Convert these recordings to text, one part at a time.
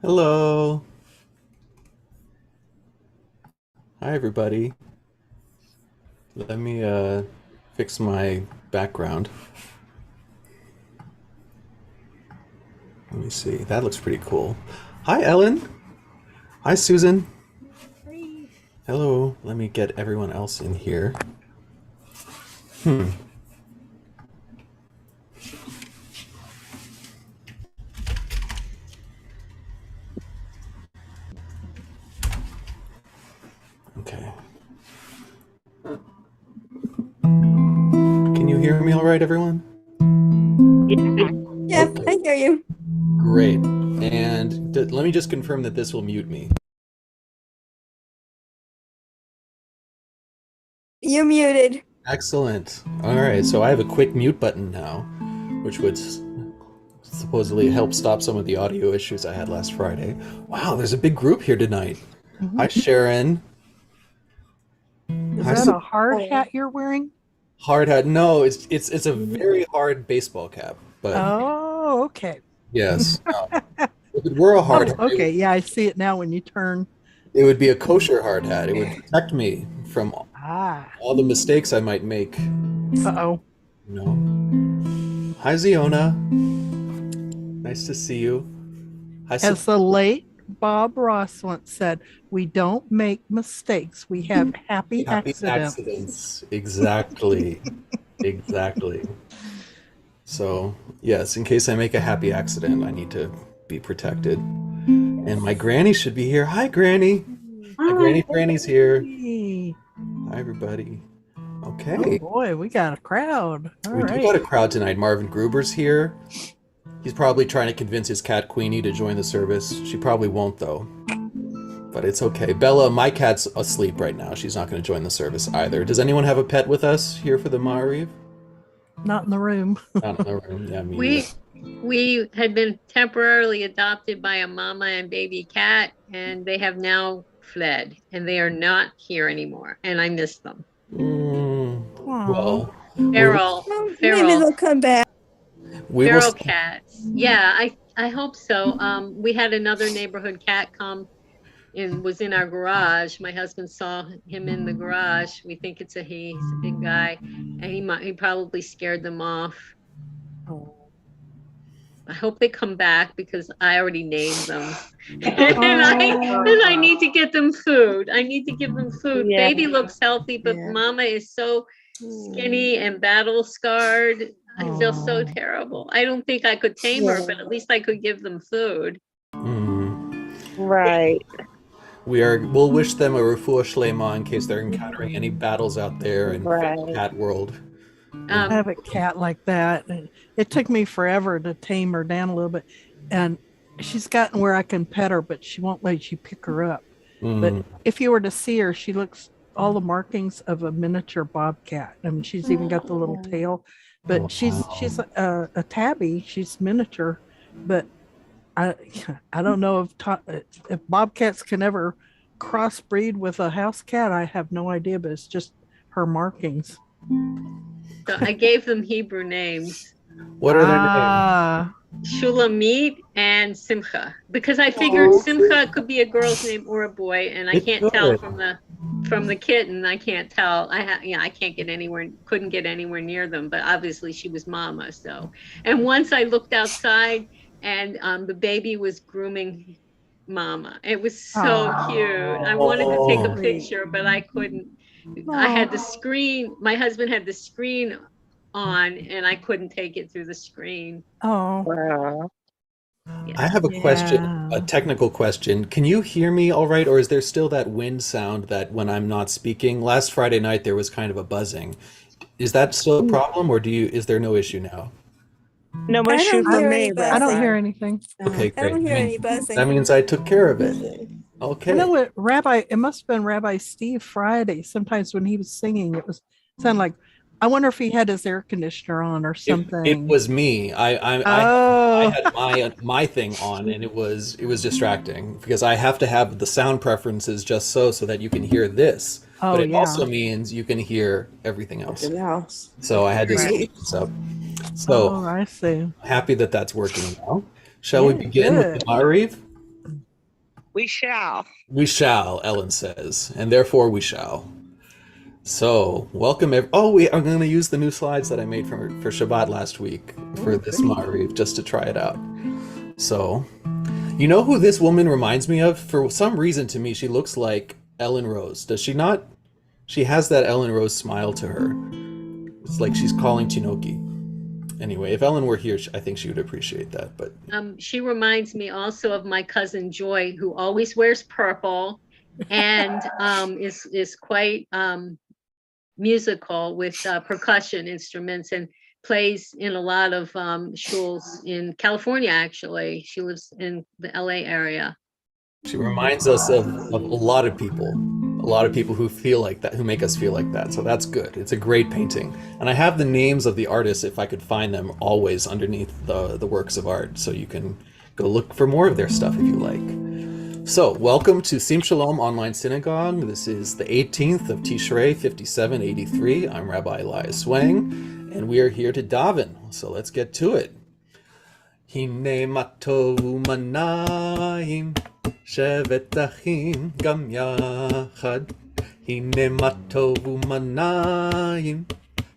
Hello. Hi, everybody. Let me fix my background. Let me see. That looks pretty cool. Hi, Ellen. Hi, Susan. Free. Hello. Let me get everyone else in here. Hmm. Okay. Can you hear me all right, everyone? Yeah. Yep, Okay. I hear you. Great. And let me just confirm that this will mute me. You muted. Excellent. All right. So I have a quick mute button now, which would supposedly help stop some of the audio issues I had last Friday. Wow, there's a big group here tonight. Hi, Sharon. Is Hi, that a hard hat you're wearing? hard hat. No, it's a very hard baseball cap, but Oh, okay. yes, if it were a hard Oh, hat, okay. Yeah, I see it now when you turn. it would be a kosher hard hat. It would protect me from Ah. all the mistakes I might make. Uh-oh. You know. Hi, Ziona. Nice to see you. Hi, As the late Bob Ross once said, we don't make mistakes. We have happy happy accidents. accidents. Exactly. Exactly. So, yes, in case I make a happy accident, I need to be protected. And my granny should be here. Hi, Granny. My granny Franny's here. Hey. Hi, everybody. Oh Okay. boy, we got a crowd. All We do got right. a crowd tonight. Marvin Gruber's here. He's probably trying to convince his cat Queenie to join the service. She probably won't, though. But it's okay. Bella, my cat's asleep right now. She's not going to join the service either. Does anyone have a pet with us here for the Maariv? Not in the room. Not in the room. Yeah, me We either. we had been temporarily adopted by a mama and baby cat, and they have now fled, and they are not here anymore. And I miss them. Aw. Well, we will, Feral, Well, maybe feral, they'll come back. we will. feral cats. Yeah, I hope so. We had another neighborhood cat come and was in our garage. My husband saw him in the garage. We think it's a he. He's a big guy, and he probably scared them off. Oh. I hope they come back because I already named them. And I Oh. need to get them food. I need to give them food. Yeah. Baby looks healthy, but Yeah. mama is so skinny and battle scarred. I feel so Oh. terrible. I don't think I could tame her, Yeah. but at least I could give them food. Mm, Right. we'll wish them a refuah shlema in case they're encountering any battles out there in Right. cat world. I have a cat like that. And it took me forever to tame her down a little bit. And she's gotten where I can pet her, but she won't let you pick her up. But Mm. if you were to see her, she looks all the markings of a miniature bobcat. I mean, she's even got the little tail. But she's a tabby. She's miniature. But I I don't know if bobcats can ever crossbreed with a house cat. I have no idea, but it's just her markings. So I gave them Hebrew names. What are their names? Ah, Shulamit and Simcha, because I figured Simcha could be a girl's name or a boy, and I It can't tell could. from the kitten. I can't tell. I can't get anywhere, couldn't get anywhere near them. But obviously she was mama. So, and once I looked outside, and the baby was grooming mama. It was so cute. I wanted to take a Oh. picture, but I couldn't. I had the screen. My husband had the screen on, and I couldn't take it through the screen. oh, Wow. I have a question, a yeah. technical question. Can you hear me all right, or is there still that wind sound that when I'm not speaking? Last Friday night there was kind of a buzzing. Is that still a problem, or is there no issue now? No I issue don't for hear any me, I don't Rabbi. hear buzzing. anything. Okay, I great. don't hear any That buzzing. means I took care of it. I Okay. know what it must have been Rabbi Steve Friday. Sometimes when he was singing, it was sound like, I wonder if he had his air conditioner on or It something. was me. I Oh, had my thing on, and it was distracting because I have to have the sound preferences just so that you can hear this, but oh it also yeah. means you can hear everything else. Something else. So I had to Right. speed this up. Oh, So I see. happy that that's working now. Shall we Yeah, begin with the good. Maariv? We shall. We shall, Ellen says, and therefore we shall. So, welcome. We are going to use the new slides that I made for Shabbat last week for this Maariv, just to try it out. So, you know who this woman reminds me of? For some reason, to me, she looks like Ellen Rose. Does she not? She has that Ellen Rose smile to her. It's like she's calling Tinoki. Anyway, if Ellen were here, I think she would appreciate that. But she reminds me also of my cousin Joy, who always wears purple and is quite musical with percussion instruments and plays in a lot of shuls in California. Actually, she lives in the LA area. She reminds us of a lot of people who feel like that, who make us feel like that. So that's good. It's a great painting. And I have the names of the artists, if I could find them, always underneath the works of art. So you can go look for more of their stuff if you like. So welcome to Sim Shalom Online Synagogue. This is the 18th of Tishrei 5783. I'm Rabbi Elias Wang, and we are here to daven. So let's get to it. Hine matov manayim shevet achim gam yachad. Hine matov manayim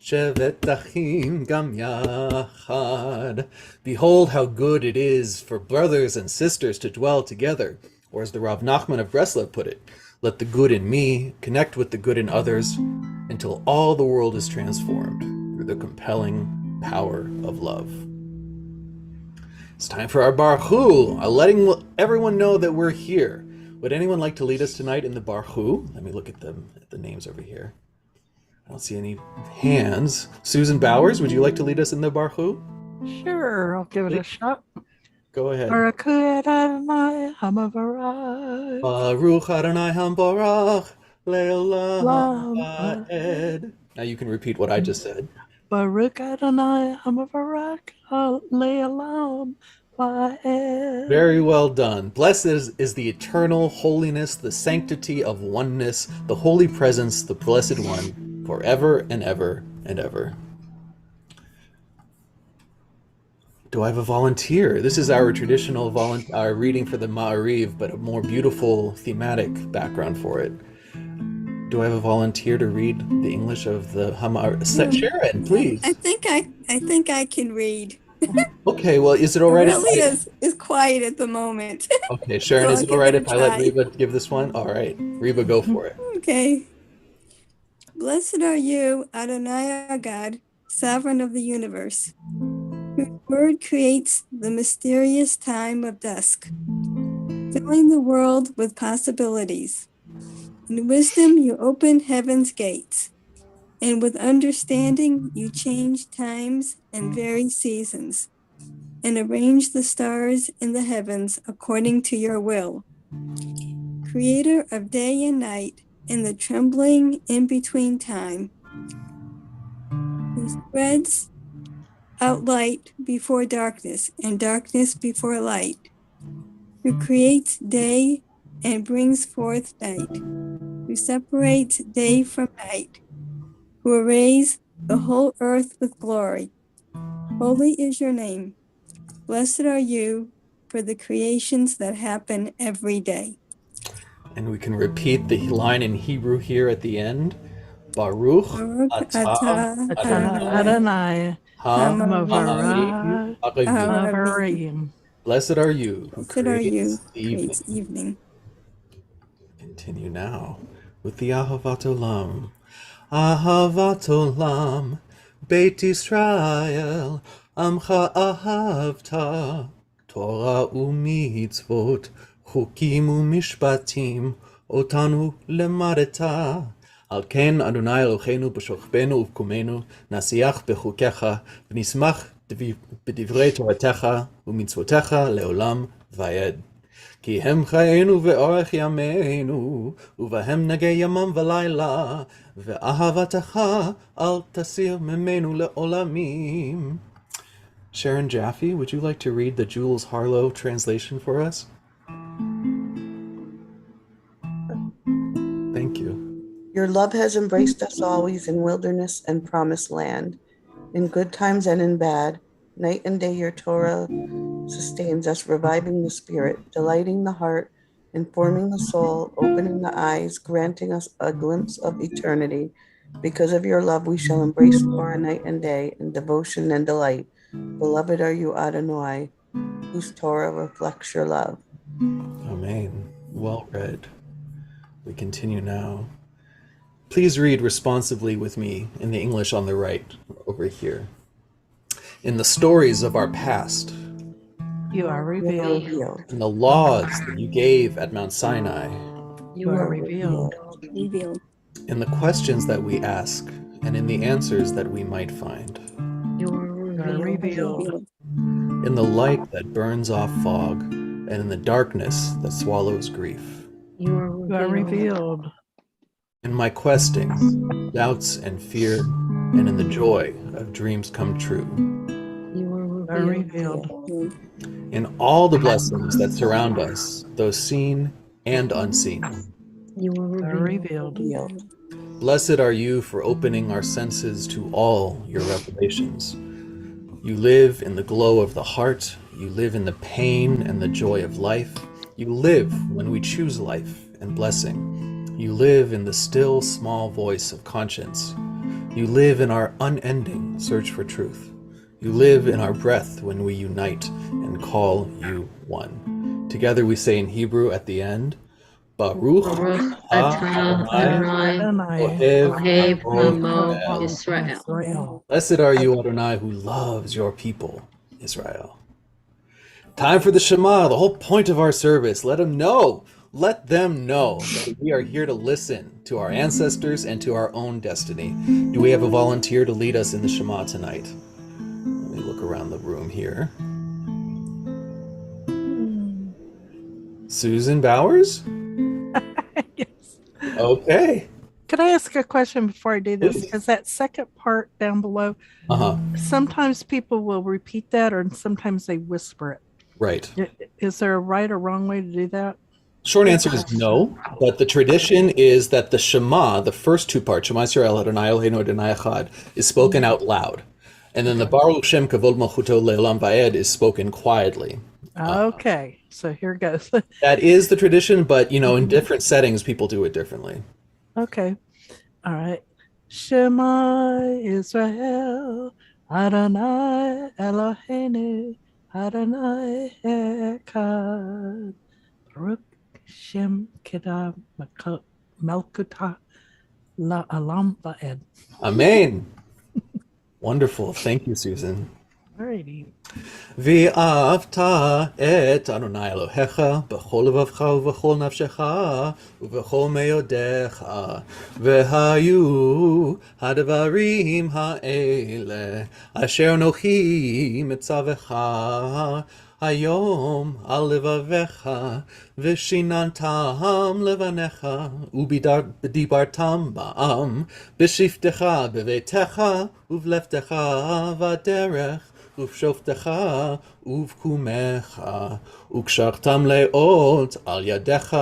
shevet achim gam yachad. Behold how good it is for brothers and sisters to dwell together. Or as the Rav Nachman of Breslov put it, let the good in me connect with the good in others until all the world is transformed through the compelling power of love. It's time for our Baruch Hu, letting everyone know that we're here. Would anyone like to lead us tonight in the Baruch Hu? Let me look at the names over here. I don't see any hands. Susan Bowers, would you like to lead us in the Baruch Hu? Sure, I'll give it a shot. Go ahead. Baruch Adonai Hamavarach. Baruch Adonai Hambarach Le'olam Va'ed. Now you can repeat what I just said. Baruch Adonai Hamavarach Le'olam Va'ed. Very well done. Blessed is the eternal holiness, the sanctity of oneness, the holy presence, the blessed one, forever and ever and ever. Do I have a volunteer? This is our traditional reading for the Maariv, but a more beautiful thematic background for it. Do I have a volunteer to read the English of the Hamar? Sharon, please. I think I can read. Okay, well, is it all right? It really is quiet at the moment. Okay, Sharon, So is I'll it all give right it a if I let try. Reba give this one? All right, Reba, go for it. Okay. Blessed are you, Adonai our God, sovereign of the universe, whose word creates the mysterious time of dusk, filling the world with possibilities. In wisdom, you open heaven's gates, and with understanding, you change times and vary seasons, and arrange the stars in the heavens according to your will. Creator of day and night, and the trembling in between time, who spreads out light before darkness and darkness before light, who creates day and brings forth night, who separates day from night, who arrays the whole earth with glory. Holy is your name. Blessed are you for the creations that happen every day. And we can repeat the line in Hebrew here at the end. Baruch Baruch atah atah Adonai Ha'arim. Hamavarach. Blessed are you who Blessed are you, creates the evening. creates evening. Continue now with the Ahavat Olam. Ahavat Olam, Beit Israel, Amcha Ahavta, Torah u'mitzvot, Chukim u'mishpatim, Otanu lemadeta. Al ken Adonai Eloheinu b'shochbenu u'bkumenu, Nasiach b'chukecha, v'nismach b'divrei Toratecha u'mitzvotecha le'olam va'ed. כי הם חיינו ואורך ימינו, ובהם נגע ימם ולילה, ואהבתך אל תסיר ממנו לעולמים. Sharon Jaffe, would you like to read the Jules Harlow translation for us? Thank you. Your love has embraced us always in wilderness and promised land, in good times and in bad. Night and day your Torah sustains us, reviving the spirit, delighting the heart informing the soul, opening the eyes, granting us a glimpse of eternity. Because of your love, we shall embrace Torah night and day in devotion and delight. Beloved are you, Adonai, whose Torah reflects your love. Amen. Well read. We continue now. Please read responsively with me in the English on the right, over here. In the stories of our past, You are You are revealed. revealed. in the laws that you gave at Mount Sinai, You are revealed. Revealed. in the questions that we ask, and in the answers that we might find, You are revealed. Revealed. in the light that burns off fog, and in the darkness that swallows grief, You are revealed. in my questing, doubts and fear, and in the joy of dreams come true, You are revealed. Revealed. in all the blessings that surround us, those seen and unseen. You are revealed. Revealed. Blessed are you for opening our senses to all your revelations. You live in the glow of the heart. You live in the pain and the joy of life. You live when we choose life and blessing. You live in the still small voice of conscience. You live in our unending search for truth. You live in our breath when we unite and call you one. Together we say in Hebrew at the end, Baruch Atah Adonai Ohev Amo Yisrael. Israel. Blessed are you, Adonai, who loves your people, Israel. Time for the Shema, the whole point of our service. Let them know that we are here to listen to our ancestors and to our own destiny. Do we have a volunteer to lead us in the Shema tonight? Let me look around the room here. Susan Bowers? Yes. Okay. Could I ask a question before I do this? Please. Because that second part down below, Uh-huh. sometimes people will repeat that, or sometimes they whisper it. Right. Is there a right or wrong way to do that? Short answer is no, but the tradition is that the Shema, the first two parts, Shema Yisrael, Adonai Eloheinu Adonai Echad, is spoken out loud. And then the Baruch Shem Kavod Malchuto Le'olam Va'ed is spoken quietly. Okay, so here goes. That is the tradition, but, in different settings, people do it differently. Okay, all right. Shema Israel, Adonai Eloheinu, Adonai Echad, Baruch Shem Kedah Melkuta La'olam Va'ed. Amen. Wonderful. Thank you, Susan. Alrighty. ואהבת את אדוני אלוהיך בכל לבבך ובכל נפשך ובכל מאודיך והיו הדברים האלה אשר אנוכי מצווך היום על לבביך ושיננתם לבניך ודיברתם בעם בשבתך בביתך ובלבתך בדרך ובשופטך ובקומך, וקשרתם לאות על ידיך,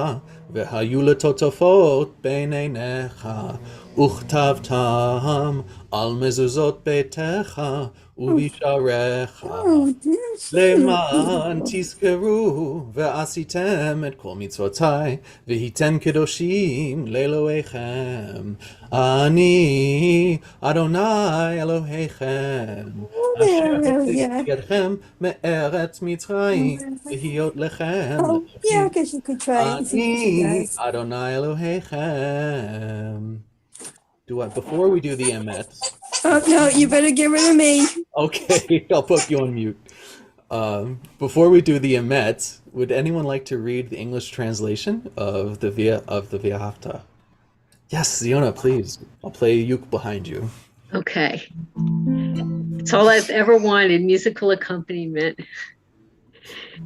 והיו לטוטפות בין עיניך, וכתבתם על מזוזות ביתך ובשעריך, למען תזכרו ועשיתם את כל מצוותיי, והייתם קדושים לאלוהיכם. אני אדוני אלוהיכם, אשר הוצאתי אתכם מארץ מצרים, להיות לכם. Oh, yeah, I guess you could try it. See what אני you guys. אדוני אלוהיכם. Before we do the emet, Oh, no, you better get rid of me. okay, I'll put you on mute. Before we do the emet, would anyone like to read the English translation of the V'ahavta? Yes, Ziona, please. I'll play uke behind you. Okay. It's all I've ever wanted, musical accompaniment.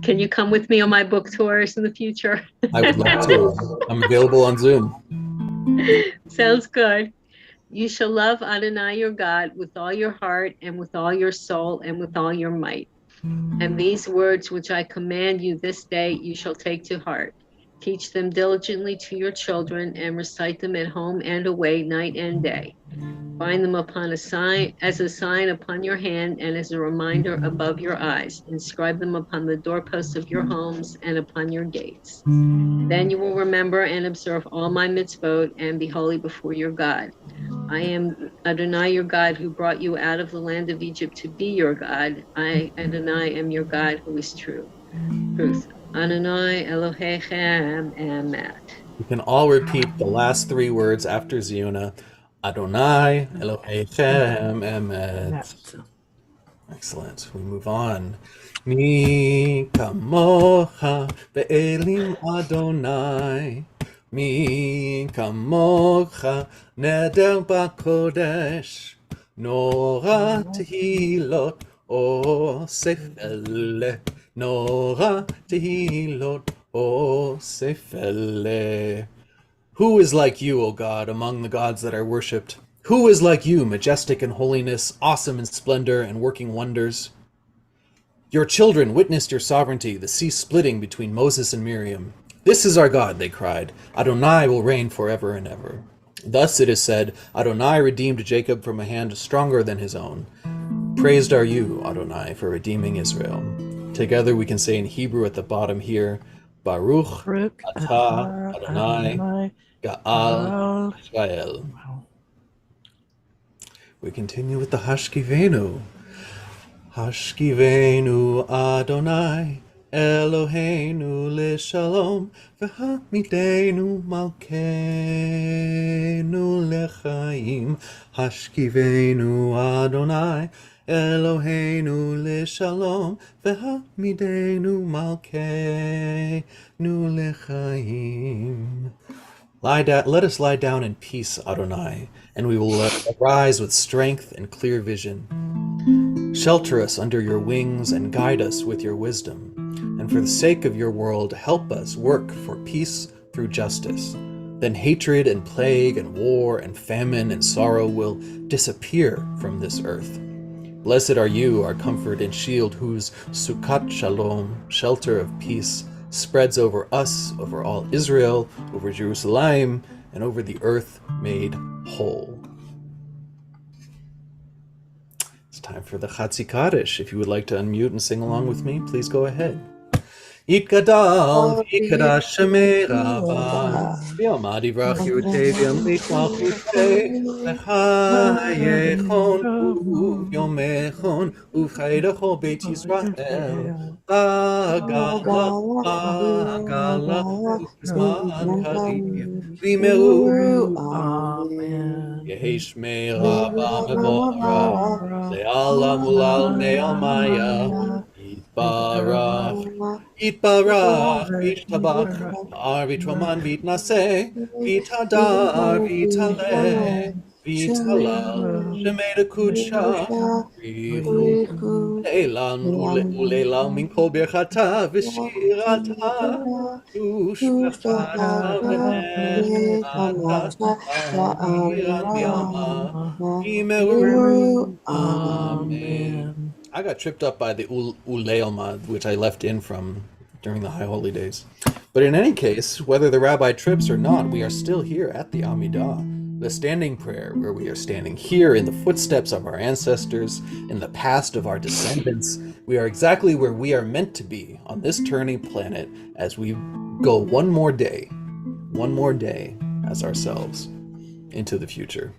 Can you come with me on my book tours in the future? I would love to. I'm available on Zoom. Sounds good. You shall love Adonai your God with all your heart and with all your soul and with all your might. And these words which I command you this day, you shall take to heart. Teach them diligently to your children and recite them at home and away, night and day. Bind them upon a sign, as a sign upon your hand and as a reminder above your eyes. Inscribe them upon the doorposts of your homes and upon your gates. Then you will remember and observe all my mitzvot and be holy before your God. I am Adonai, your God, who brought you out of the land of Egypt to be your God. I, Adonai, am your God who is true. Truth. Adonai Elohechem Emet. You can all repeat the last 3 words after Ziona. Adonai Elohechem Emet. That's Excellent. We move on. Mi kamocha be'elim Adonai. Mi kamocha neder bakodesh. Nora tehilot osefele. Nora tehilot osefele. Who is like you, O God, among the gods that are worshipped? Who is like you, majestic in holiness, awesome in splendor, and working wonders? Your children witnessed your sovereignty, the sea splitting between Moses and Miriam. This is our God, they cried. Adonai will reign forever and ever. Thus it is said, Adonai redeemed Jacob from a hand stronger than his own. Praised are you, Adonai, for redeeming Israel. Together we can say in Hebrew at the bottom here, Baruch Baruch atah Adonai Ga'al Israel. Wow. We continue with the Hashkivenu. Hashkivenu Adonai Eloheinu Leshalom V'hamidenu Malkeinu Lechaim. Hashkivenu Adonai Eloheinu Leshalom V'hamidenu Malkeinu Lechaim. Let us lie down in peace, Adonai, and we will arise with strength and clear vision. Shelter us under your wings and guide us with your wisdom. And for the sake of your world, help us work for peace through justice. Then hatred and plague and war and famine and sorrow will disappear from this earth. Blessed are you, our comfort and shield, whose Sukkot Shalom, shelter of peace, spreads over us, over all Israel, over Jerusalem, and over the earth made whole. It's time for the Chatzi Kaddish. If you would like to unmute and sing along with me, please go ahead. Yitgadal v'yikadash shemei Rabba v'yomad yivrach Yehudei v'yamlit malchutei v'chayechon uv'yomechon uv'chaydecho Beit Yisrael v'agala v'zman kariv v'meru Amen. Yehi shmei Rabba mevorach le'alam ulal ne'amaya Yitbarach Yitbarach, Yishtabach, Arvitroman Vitnase, Vitadar, Vitale, Vitalal, Shemeda Kudsha, Rihu, Leilan, Uleilan, Minkol Birchata, Vishirata, Tushkafata, Venata, Avirat Yama, Imeru, Amen. I got tripped up by the Uleilma, which I left in from during the High Holy Days. But in any case, whether the rabbi trips or not, we are still here at the Amidah, the standing prayer, where we are standing here in the footsteps of our ancestors, in the past of our descendants. We are exactly where we are meant to be on this turning planet as we go one more day as ourselves into the future.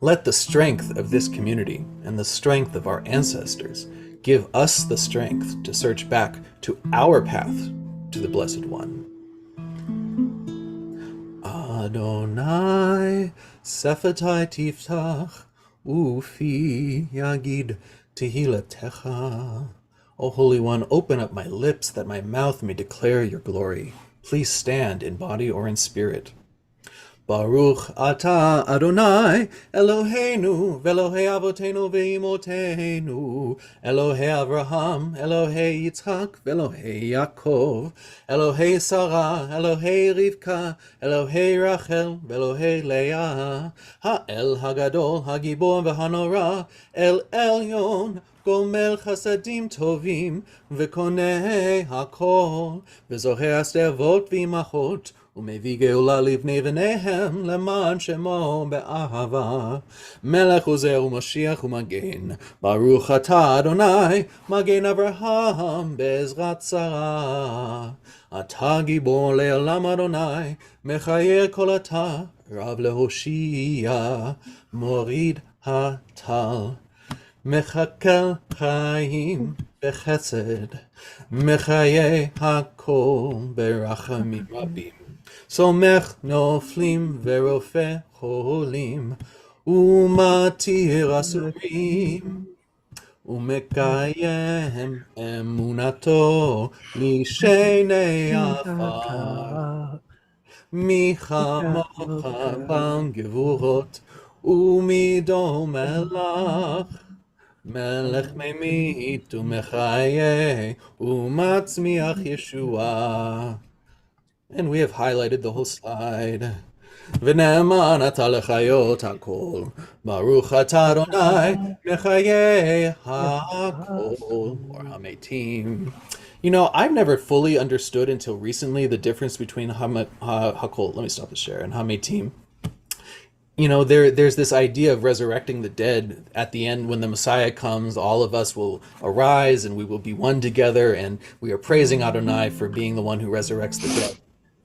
Let the strength of this community and the strength of our ancestors give us the strength to search back to our path to the Blessed One. Adonai Sephatai Tiftach Ufi Yagid Tehilatecha. O Holy One, open up my lips that my mouth may declare your glory. Please stand in body or in spirit. Baruch atah Adonai Eloheinu Velohei Avotenu Ve'imotenu Elohei Avraham Elohei Yitzhak Velohei Yaakov Elohei Sarah Elohei Rivka Elohei Rachel Velohei Leah Ha'el Hagadol Hagibor V'Hanora El Elyon גומל חסדים טובים וקונה הכל, וזוכר הסתרות ואימהות, ומביא גאולה לבני בניהם למען שמו באהבה. מלך עוזר ומשיח ומגן, ברוך אתה אדוני, מגן אברהם בעזרת שרה. אתה גיבור לעולם אדוני, מחיה כל אתה, רב להושיע, מוריד הטל. מחכה חיים בחסד, מחיה הכל ברחמים רבים. סומך נופלים ורופא חולים, ומתיר אסורים, ומקיים אמונתו משני עפר. מי כמוך בן גבורות, ומדום מלך, מלך ממית ומחיה, ומצמיח ישועה. And we have highlighted the whole slide. ונאמן אתה לחיות הכל, ברוך אתה אדוני מחיי הכל, or המתים. You know, I've never fully understood until recently the difference between hakol, let me stop the share, and hametim. You know, there's this idea of resurrecting the dead at the end. When the Messiah comes, all of us will arise and we will be one together, and we are praising Adonai for being the one who resurrects the dead.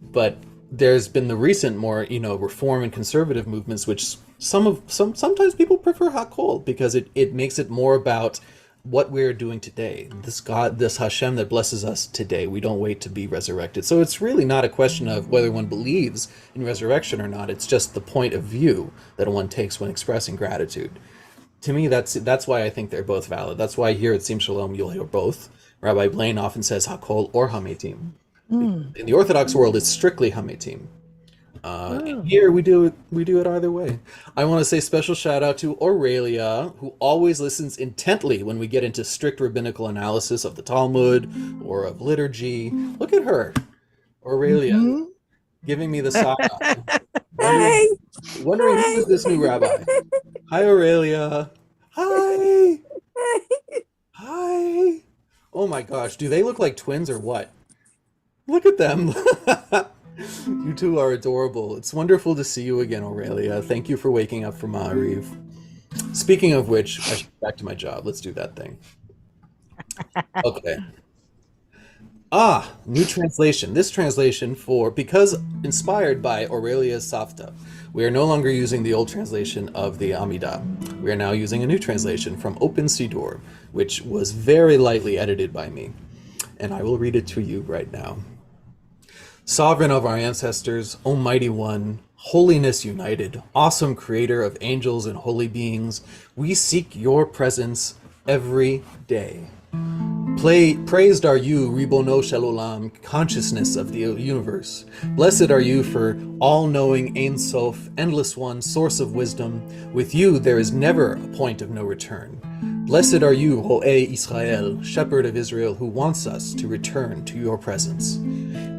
But there's been the recent more, reform and conservative movements, which sometimes people prefer hakol because it makes it more about what we're doing today. This God, this Hashem that blesses us today. We don't wait to be resurrected. So it's really not a question of whether one believes in resurrection or not. It's just the point of view that one takes when expressing gratitude. To me, that's why I think they're both valid. That's why here at Sim Shalom you'll hear both. Rabbi Blaine often says hakol or hametim. In the Orthodox world, it's strictly hametim. And here we do it either way. I want to say special shout out to Aurelia, who always listens intently when we get into strict rabbinical analysis of the Talmud or of liturgy. Look at her, Aurelia, giving me the side. Wondering who is this new rabbi. Hi, Aurelia. Hi. Hi. Oh my gosh, do they look like twins or what? Look at them. You two are adorable. It's wonderful to see you again, Aurelia. Thank you for waking up for Maariv. Speaking of which, I should get back to my job. Let's do that thing. Okay. New translation. This translation because inspired by Aurelia's Safta, we are no longer using the old translation of the Amidah. We are now using a new translation from Open Siddur, which was very lightly edited by me. And I will read it to you right now. Sovereign of our ancestors, Almighty One, holiness united, awesome creator of angels and holy beings, we seek your presence every day. Praised are you, Ribono Shel Olam, consciousness of the universe. Blessed are you for all-knowing Ein Sof, endless one, source of wisdom. With you there is never a point of no return. Blessed are you, Ro'eh Israel, shepherd of Israel, who wants us to return to your presence.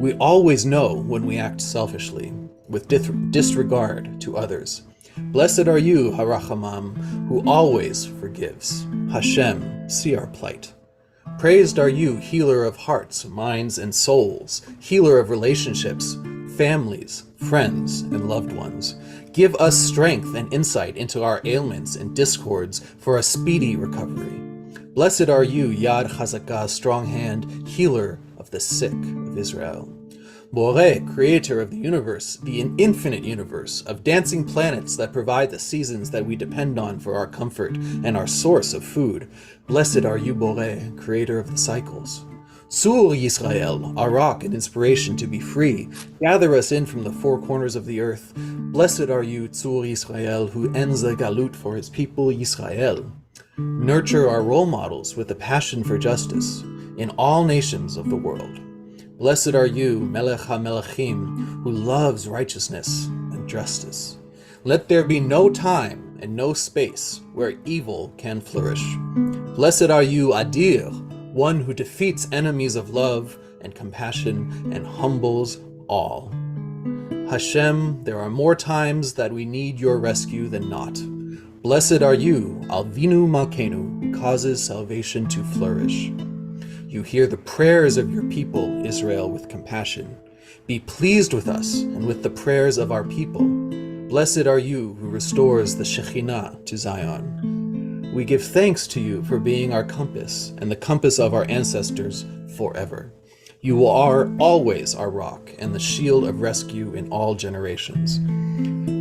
We always know when we act selfishly, with disregard to others. Blessed are you, Harachamam, who always forgives. Hashem, see our plight. Praised are you, healer of hearts, minds, and souls, healer of relationships, families, friends, and loved ones. Give us strength and insight into our ailments and discords for a speedy recovery. Blessed are you, Yad Chazakah, strong hand, healer of the sick of Israel. Boreh, creator of the universe, the infinite universe, of dancing planets that provide the seasons that we depend on for our comfort and our source of food. Blessed are you, Boreh, creator of the cycles. Sur Yisrael, our rock and inspiration to be free, gather us in from the four corners of the earth. Blessed are you, Tzur Yisrael, who ends the galut for his people Yisrael. Nurture our role models with a passion for justice in all nations of the world. Blessed are you, Melech HaMelechim, who loves righteousness and justice. Let there be no time and no space where evil can flourish. Blessed are you, Adir, one who defeats enemies of love and compassion and humbles all. Hashem, there are more times that we need your rescue than not. Blessed are you, Alvinu Malkenu, who causes salvation to flourish. You hear the prayers of your people, Israel, with compassion. Be pleased with us and with the prayers of our people. Blessed are you who restores the Shekhinah to Zion. We give thanks to you for being our compass and the compass of our ancestors forever. You are always our rock and the shield of rescue in all generations.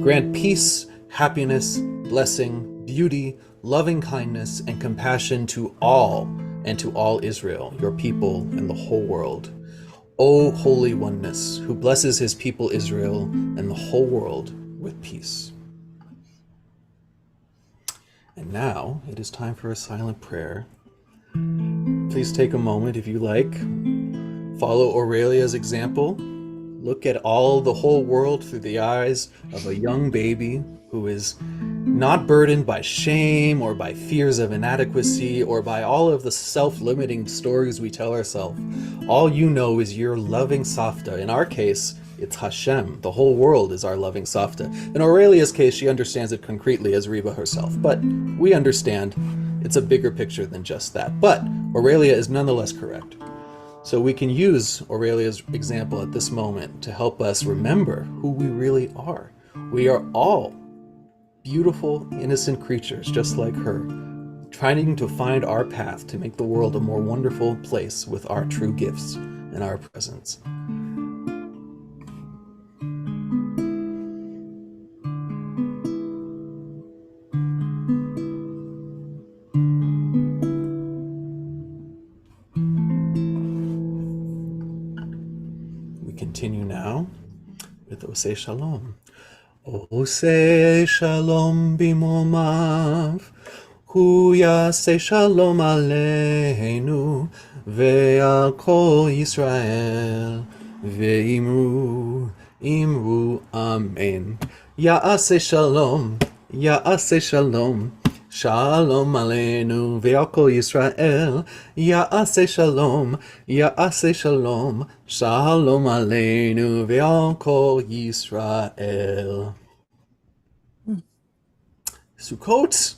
Grant peace, happiness, blessing, beauty, loving kindness, and compassion to all and to all Israel, your people, and the whole world. O Holy Oneness, who blesses his people Israel and the whole world with peace. And now it is time for a silent prayer. Please take a moment if you like. Follow Aurelia's example. Look at the whole world through the eyes of a young baby who is not burdened by shame or by fears of inadequacy or by all of the self-limiting stories we tell ourselves. All you know is your loving Safta. In our case, it's Hashem. The whole world is our loving Safta. In Aurelia's case, she understands it concretely as Reba herself, but we understand it's a bigger picture than just that. But Aurelia is nonetheless correct. So we can use Aurelia's example at this moment to help us remember who we really are. We are all beautiful, innocent creatures just like her, trying to find our path to make the world a more wonderful place with our true gifts and our presence. We continue now with Oseh Shalom. Oseh Shalom bimomav, hu yaseh shalom aleinu, ve'al kol Yisrael, ve'imru, imru, amen. Ya'aseh shalom, ya'aseh shalom, shalom aleinu, ve'al kol Yisrael, ya'aseh shalom, ya'aseh shalom, shalom aleinu, ve'al kol Yisrael. Sukkot.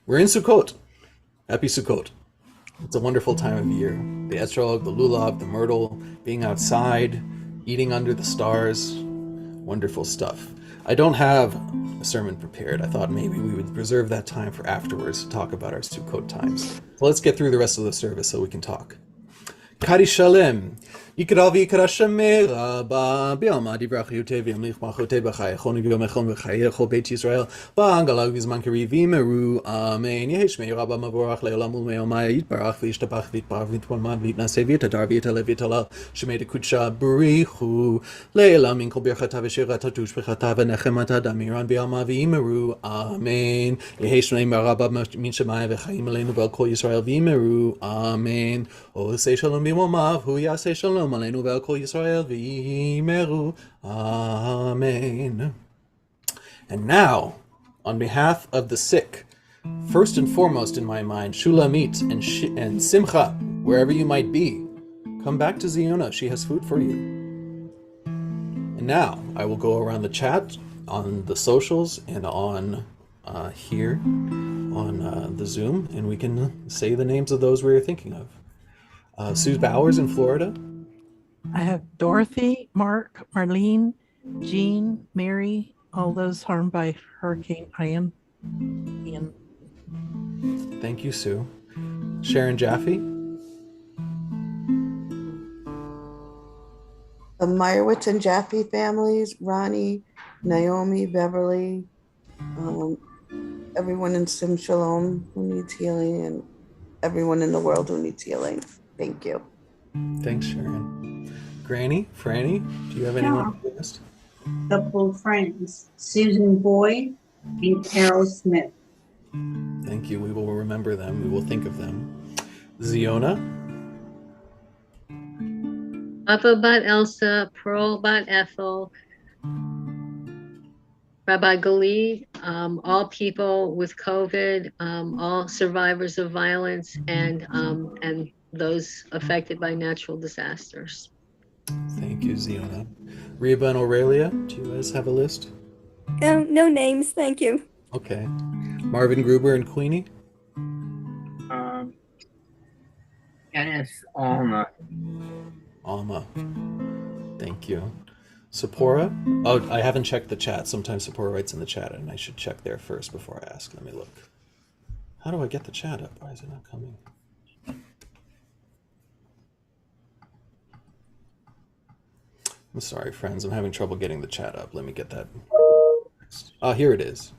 We're in Sukkot. Happy Sukkot. It's a wonderful time of year. The etrog, the lulav, the myrtle, being outside, eating under the stars. Wonderful stuff. I don't have a sermon prepared. I thought maybe we would reserve that time for afterwards to talk about our Sukkot times. So let's get through the rest of the service so we can talk. Kari Shalem. יקרא ויקרא שמי רבה, ביאלמה דברך יוטה וימליך מלכותי בחייכון וביומכון וחיי כל בית ישראל, בעגלה ובזמן קריב יאמרו אמן. יהי שמי רבה מבורך לעולם ולעולמי, יתברך וישתבח ויתפאר ויתפולמד ויתנשא ויתהדר ויתהלל ויתהלל, שמי דקודשה בריחו, לעילם מן כל ברכתה ושירתה ושבחתה ונחמתה דמירן ביאלמה ויאמרו אמן. יהי שמי רבה מן שמיים וחיים עלינו ועל כל ישראל ויאמרו אמן. עושה שלום במרומיו, הוא יעשה שלום עלינו ועל כל ישראל ויאמרו amen. And now, on behalf of the sick, first and foremost in my mind, Shulamit and Simcha, wherever you might be, come back to Ziona. She has food for you. And now, I will go around the chat, on the socials, and on here, on the Zoom, and we can say the names of those we are thinking of. Sue Bowers in Florida. I have Dorothy, Mark, Marlene, Jean, Mary, all those harmed by Hurricane Ian. Thank you, Sue. Sharon Jaffe. The Meyerowitz and Jaffe families, Ronnie, Naomi, Beverly, everyone in Sim Shalom who needs healing, and everyone in the world who needs healing. Thank you. Thanks, Sharon. Granny, Franny, do you have anyone on the list? Couple of friends, Susan Boyd and Carol Smith. Thank you. We will remember them. We will think of them. Ziona. Papa Bat Elsa, Pearl Bat Ethel, Rabbi Galid, all people with COVID, all survivors of violence, and those affected by natural disasters. Thank you, Ziona. Reba and Aurelia, do you guys have a list? No names, thank you. Okay. Marvin Gruber and Queenie. And it's Alma. Alma. Thank you. Sephora? Oh, I haven't checked the chat. Sometimes Sephora writes in the chat, and I should check there first before I ask. Let me look. How do I get the chat up? Why is it not coming? I'm sorry, friends. I'm having trouble getting the chat up. Let me get that. Oh, here it is.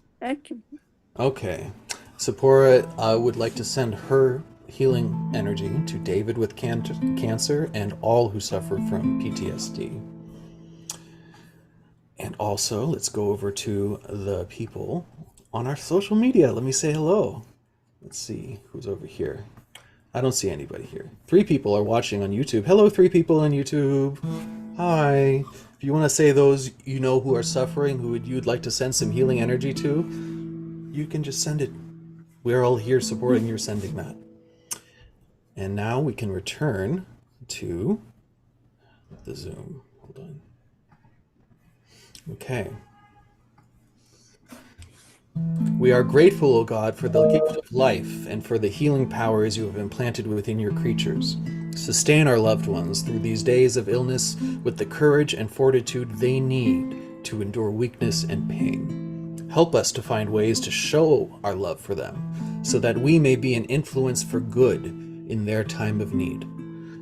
Okay. Sephora would like to send her healing energy to David with cancer and all who suffer from PTSD. And also, let's go over to the people on our social media. Let me say hello. Let's see who's over here. I don't see anybody here. 3 people are watching on YouTube. Hello, 3 people on YouTube. Hi. If you want to say those you know who are suffering, who you'd like to send some healing energy to, you can just send it. We're all here supporting your sending that. And now we can return to the Zoom. Hold on. Okay. We are grateful, O God, for the gift of life and for the healing powers you have implanted within your creatures. Sustain our loved ones through these days of illness with the courage and fortitude they need to endure weakness and pain. Help us to find ways to show our love for them so that we may be an influence for good in their time of need.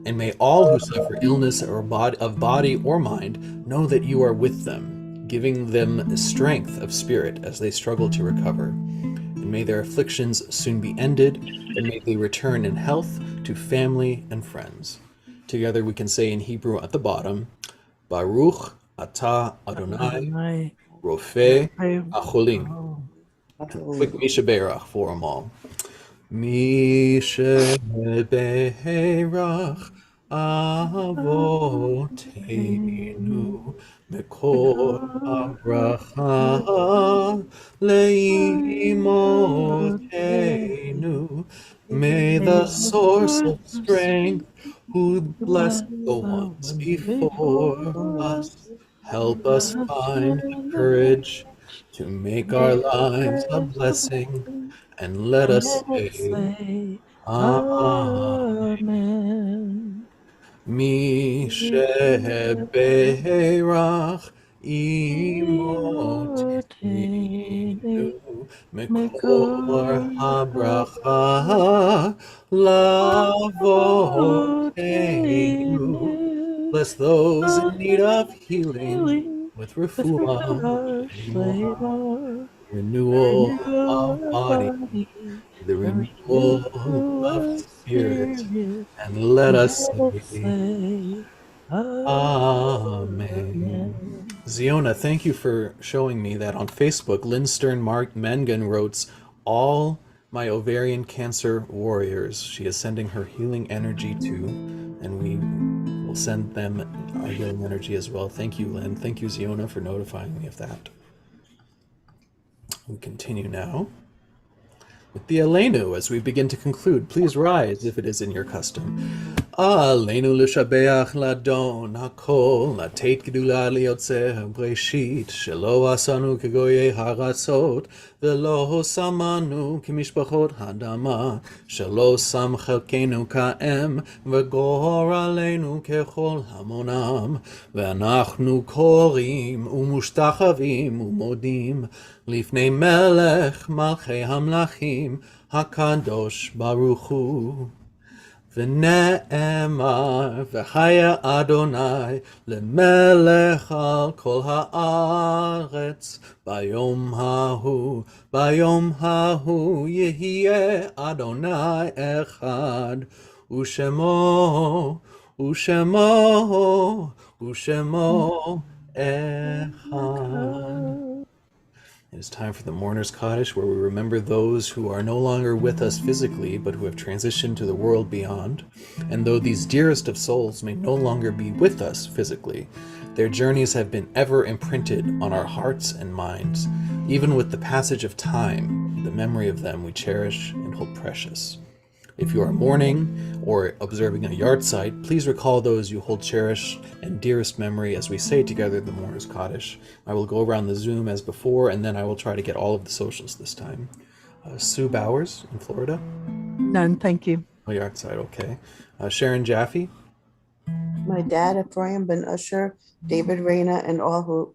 And may all who suffer illness of body or mind know that you are with them, giving them strength of spirit as they struggle to recover. And may their afflictions soon be ended, and may they return in health to family and friends. Together we can say in Hebrew at the bottom, Baruch atah Adonai Rofei Acholim. Quick Mishaberach for them all. Mishaberach Avoteinu Mekor HaBracha Leimotenu. May the source of strength who blessed the ones before us help us find the courage to make our lives a blessing, and let us say, Amen. Misheberach Imotenu Mekor HaBracha Lavotenu. Bless those in need of healing with refuah, renewal of body, the renewal of spirit, and let us say, Amen. Ziona, thank you for showing me that on Facebook. Lynn Stern Mangan wrote, all my ovarian cancer warriors. She is sending her healing energy to, and we will send them our healing energy as well. Thank you, Lynn. Thank you, Ziona, for notifying me of that. We continue now with the Aleinu as we begin to conclude. Please rise if it is in your custom. Aleinu l'shabeach ladon hakol latet gedula liyotzeh breshit shelo asanu kegoye haratzot velo samanu kimishpachot hadama shelo sam chelkenu ka'em v'gor aleinu kechol hamonam ve'anachnu korim umushtachavim umodim lifnei melech malchei hamlachim hakadosh baruch hu. V'ne'emar v'chaya Adonai lemelech al kol haaretz bayom hahu yehiyeh Adonai echad ushemo echad. It is time for the Mourner's Kaddish, where we remember those who are no longer with us physically, but who have transitioned to the world beyond. And though these dearest of souls may no longer be with us physically, their journeys have been ever imprinted on our hearts and minds. Even with the passage of time, the memory of them we cherish and hold precious. If you are mourning or observing a yard site, please recall those you hold cherished and dearest memory as we say together the Mourner's Kaddish. I will go around the Zoom as before, and then I will try to get all of the socials this time. Sue Bowers in Florida. None, thank you. Oh, yard side, okay. Sharon Jaffe, My dad, Ephraim Ben Usher, David Reyna, and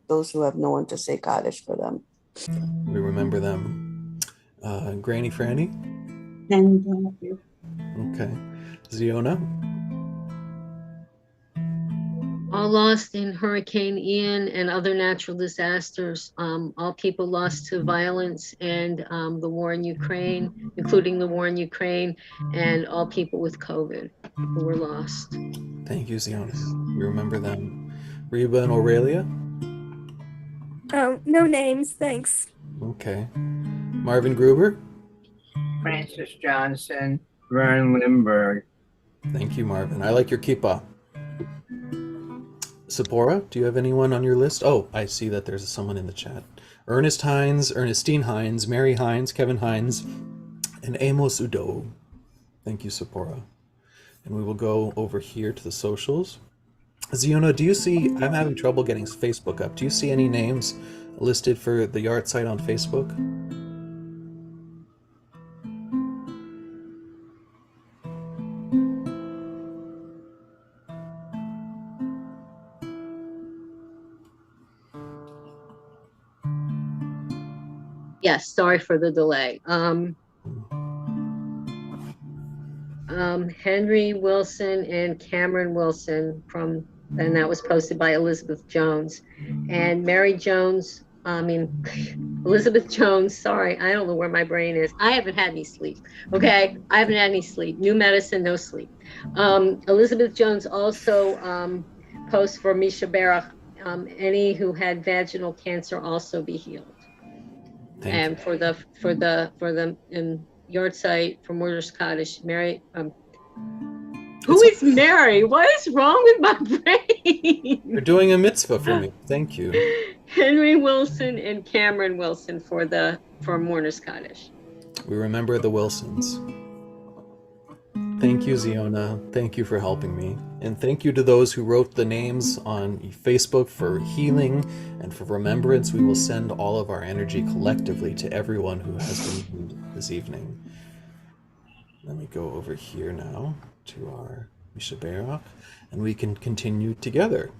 those who have no one to say Kaddish for them. we remember them. Granny Franny, And thank you. okay. Ziona, All lost in Hurricane Ian and other natural disasters. All people lost to violence and the war in Ukraine, including the war in Ukraine, and all people with COVID who were lost. thank you, Ziona. We remember them. Reba and Aurelia, Oh, no names, thanks. okay. Marvin Gruber, Francis Johnson, Vern Lindbergh. thank you, Marvin. I like your kippah. Sephora, do you have anyone on your list? Oh, I see that there's someone in the chat. Ernest Hines, Ernestine Hines, Mary Hines, Kevin Hines, and Amos Udo. Thank you, Sephora. And we will go over here to the socials. Ziona, do you see, I'm having trouble getting Facebook up. Do you see any names listed for the yard site on Facebook? Yes, sorry for the delay. Henry Wilson and Cameron Wilson and that was posted by Elizabeth Jones. And Mary Jones, Elizabeth Jones, sorry, I don't know where my brain is. I haven't had any sleep, okay? I haven't had any sleep. New medicine, no sleep. Elizabeth Jones also posts for Misha Barach, any who had vaginal cancer also be healed. Thank you. For the yard site for Morders Cottage, Mary. Who is Mary? What is wrong with my brain? You're doing a mitzvah for me. Thank you. Henry Wilson and Cameron Wilson for Mourner's Cottage. We remember the Wilsons. Thank you, Ziona. Thank you for helping me. And thank you to those who wrote the names on Facebook for healing and for remembrance. We will send all of our energy collectively to everyone who has been healed this evening. Let me go over here now to our Misha Barach, and we can continue together.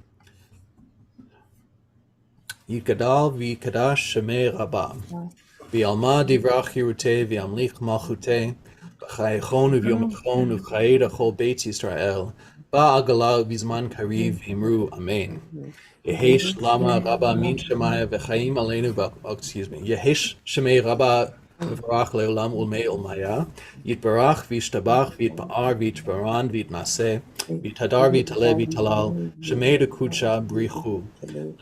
Yikadal v'yikadash shemei rabba, v'yalma divrach hirutei v'yamlich malchutei, v'chayechon v'yomechon v'chayed achol beit Yisrael, ba'agala v'zman kariv v'imru amen. Yehesh lama rabba min shemaya v'chayim aleinu Yehesh shemei rabba v'varach le'olam ulmei ulmaya, yitbarach v'yishtabach v'yitba'ar v'yitbaran v'yitnaseh, v'yitadar v'yitaleh v'yitalal, shemei dekudsha brichu,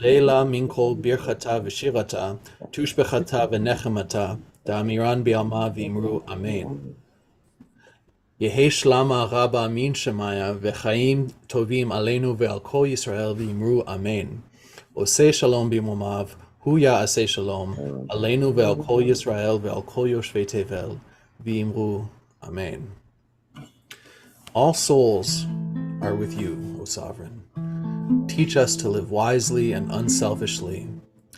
leila minkol birchata v'shirata, tushbechata v'nechemata, da'amiran bi'alma v'imru amen. Yehesh lama rabba min shemaya v'chaim tovim aleinu ve'al kol Yisrael v'imru amen. Oseh shalom b'imomav, hu ya'aseh shalom, aleinu ve'al kol Yisrael ve'al kol yoshvei tevel, v'imru amen. All souls are with you, O Sovereign. Teach us to live wisely and unselfishly,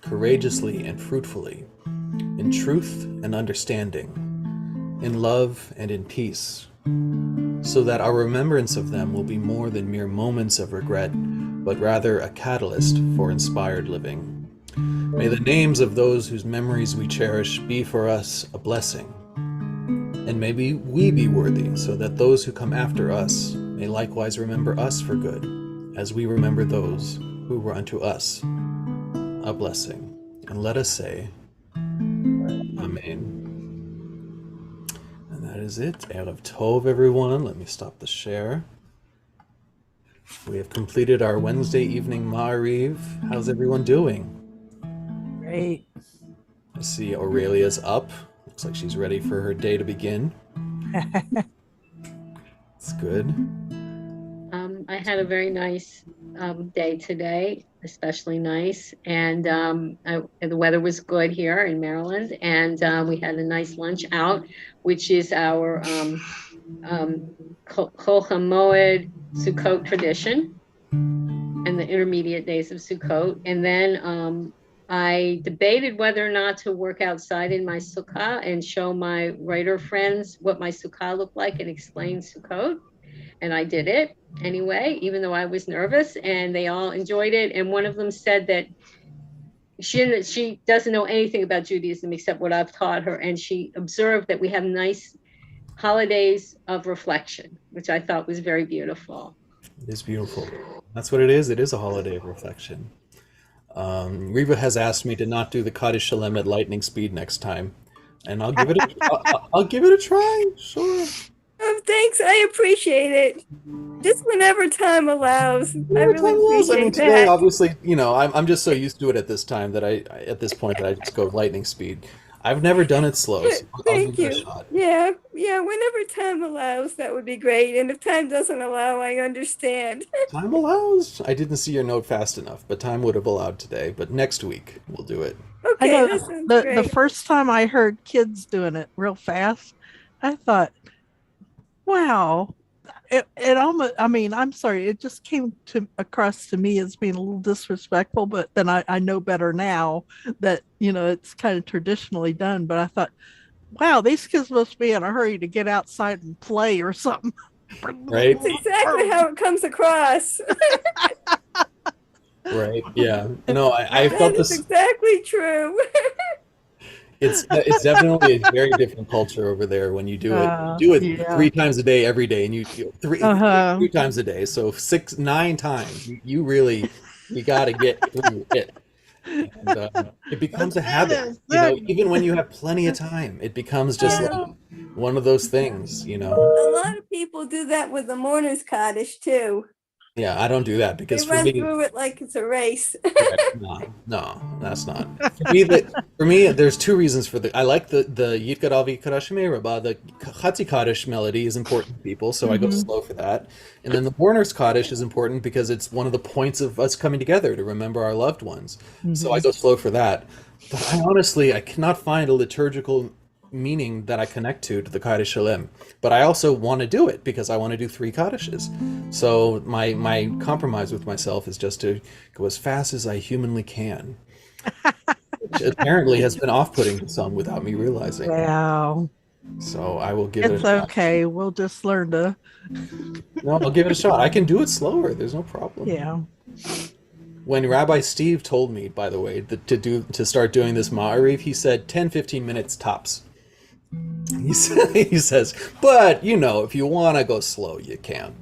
courageously and fruitfully, in truth and understanding, in love and in peace, so that our remembrance of them will be more than mere moments of regret, but rather a catalyst for inspired living. May the names of those whose memories we cherish be for us a blessing, and may we be worthy, so that those who come after us may likewise remember us for good, as we remember those who were unto us a blessing. And let us say, Amen. And that is it. Erev Tov, everyone. Let me stop the share. We have completed our Wednesday evening Maariv. How's everyone doing? Great. I see Aurelia's up. Looks like she's ready for her day to begin. It's good. I had a very nice day today, especially nice, and the weather was good here in Maryland, and we had a nice lunch out, which is our Chol HaMoed Sukkot tradition, and the intermediate days of Sukkot, and then I debated whether or not to work outside in my sukkah and show my writer friends what my sukkah looked like and explain Sukkot. And I did it anyway, even though I was nervous, and they all enjoyed it. And one of them said that she doesn't know anything about Judaism except what I've taught her. And she observed that we have nice holidays of reflection, which I thought was very beautiful. It is beautiful. That's what it is. It is a holiday of reflection. Reva has asked me to not do the Kaddish Shalom at lightning speed next time, and I'll give it I'll give it a try. Sure. Oh, thanks. I appreciate it. Just whenever time allows. I Whenever really time allows. I appreciate mean, today, that. obviously, I'm just so used to it at this time that at this point that I just go lightning speed. I've never done it slow, so I'll Thank give it a you. shot. Yeah, whenever time allows, that would be great. And if time doesn't allow, I understand. Time allows. I didn't see your note fast enough, but time would have allowed today. But next week we'll do it. I Okay, know that sounds the great. first time I heard kids doing it real fast, I thought, wow. It almost, I mean, I'm sorry, it just came across to me as being a little disrespectful, but then I know better now that, it's kind of traditionally done. But I thought, wow, these kids must be in a hurry to get outside and play or something. Right? That's exactly how it comes across. Right. Yeah. I That felt is this. exactly true. It's definitely a very different culture over there when you do it. You do it Yeah. 3 times a day every day, and you three Uh-huh. 3 times a day, so 9 times. You really got to get through it, and it becomes a habit. Even when you have plenty of time, it becomes just Yeah. like one of those things. A lot of people do that with the mourner's cottage too. Yeah, I don't do that They because for run me, through it like it's a race. no, that's not. For me, there's 2 reasons for I like the Yit Gadavi Kadash Meiraba. The Chatzi Kaddish melody is important to people, so I go slow for that. And then the Mourner's Kaddish is important because it's one of the points of us coming together to remember our loved ones. So I go slow for that. But I cannot find a liturgical meaning that I connect to the Kaddish Shalem. But I also want to do it because I want to do 3 Kaddishes. So my compromise with myself is just to go as fast as I humanly can. Which apparently has been off-putting to some without me realizing. Wow. So I will give it It's a shot. okay. We'll just learn to. No, I'll give it a shot. I can do it slower. There's no problem. Yeah. When Rabbi Steve told me, by the way, to start doing this Maariv, he said 10-15 minutes tops. He says, but if you want to go slow, you can.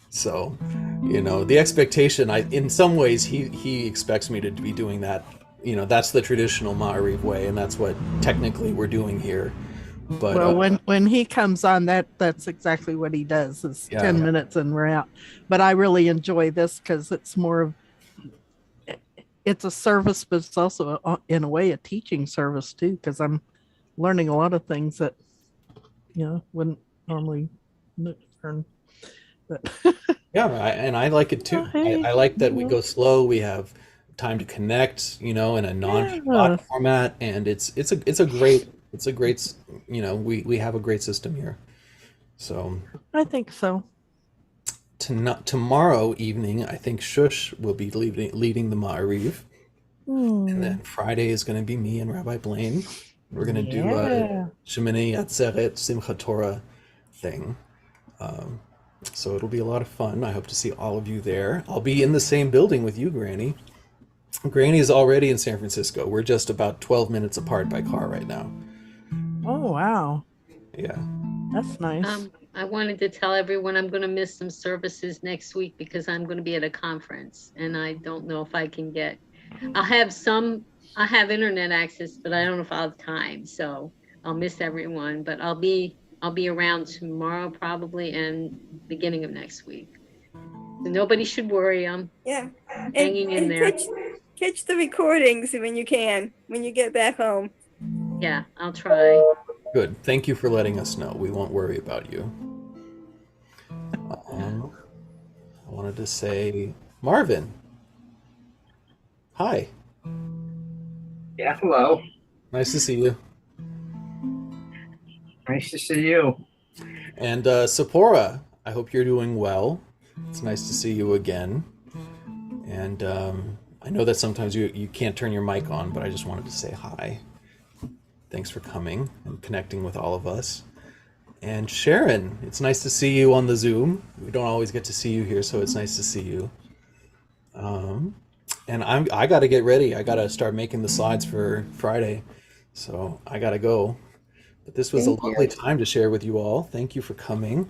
So, the expectation, in some ways, he expects me to be doing that. That's the traditional Maariv way, and that's what technically we're doing here. But Well, when he comes on, that's exactly what he does. Is Yeah. 10 minutes and we're out. But I really enjoy this because it's more of it's a service, but it's also in a way a teaching service too. Because I'm learning a lot of things that wouldn't normally learn. But yeah, and I like it too. Oh, hey, I like that we yeah. go slow. We have time to connect, in a non-Shabbat format, and it's a great we have a great system here. So I think so. tomorrow evening, I think Shush will be leading the Maariv, and then Friday is going to be me and Rabbi Blaine. We're going to do a Shemini Atzeret Simchat Torah thing. So it'll be a lot of fun. I hope to see all of you there. I'll be in the same building with you, Granny. Granny is already in San Francisco. We're just about 12 minutes apart by car right now. Oh, wow. Yeah. That's nice. I wanted to tell everyone I'm going to miss some services next week because I'm going to be at a conference and I don't know if I can get. I have internet access, but I don't know if I'll have time. So I'll miss everyone, but I'll be around tomorrow probably and beginning of next week. So nobody should worry. I'm hanging in there. Catch the recordings when you can, when you get back home. Yeah, I'll try. Good. Thank you for letting us know. We won't worry about you. I wanted to say, Marvin. Hi. Yeah, hello. Nice to see you. Nice to see you. And Sephora, I hope you're doing well. It's nice to see you again. And I know that sometimes you can't turn your mic on, but I just wanted to say hi. Thanks for coming and connecting with all of us. And Sharon, it's nice to see you on the Zoom. We don't always get to see you here, so it's nice to see you. And I got to get ready. I got to start making the slides for Friday, so I got to go. But this was a Thank you. lovely time to share with you all. Thank you for coming.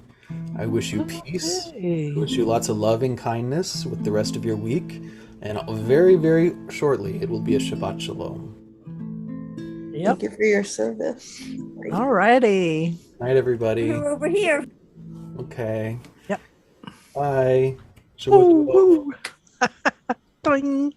I wish you peace. Okay. I wish you lots of loving kindness with the rest of your week. And very, very shortly, it will be a Shabbat Shalom. Yep. Thank you for your service. All righty. Night, everybody. We're over here. Okay. Yep. Bye. Woo, Shabbat Shalom. woo. Doing.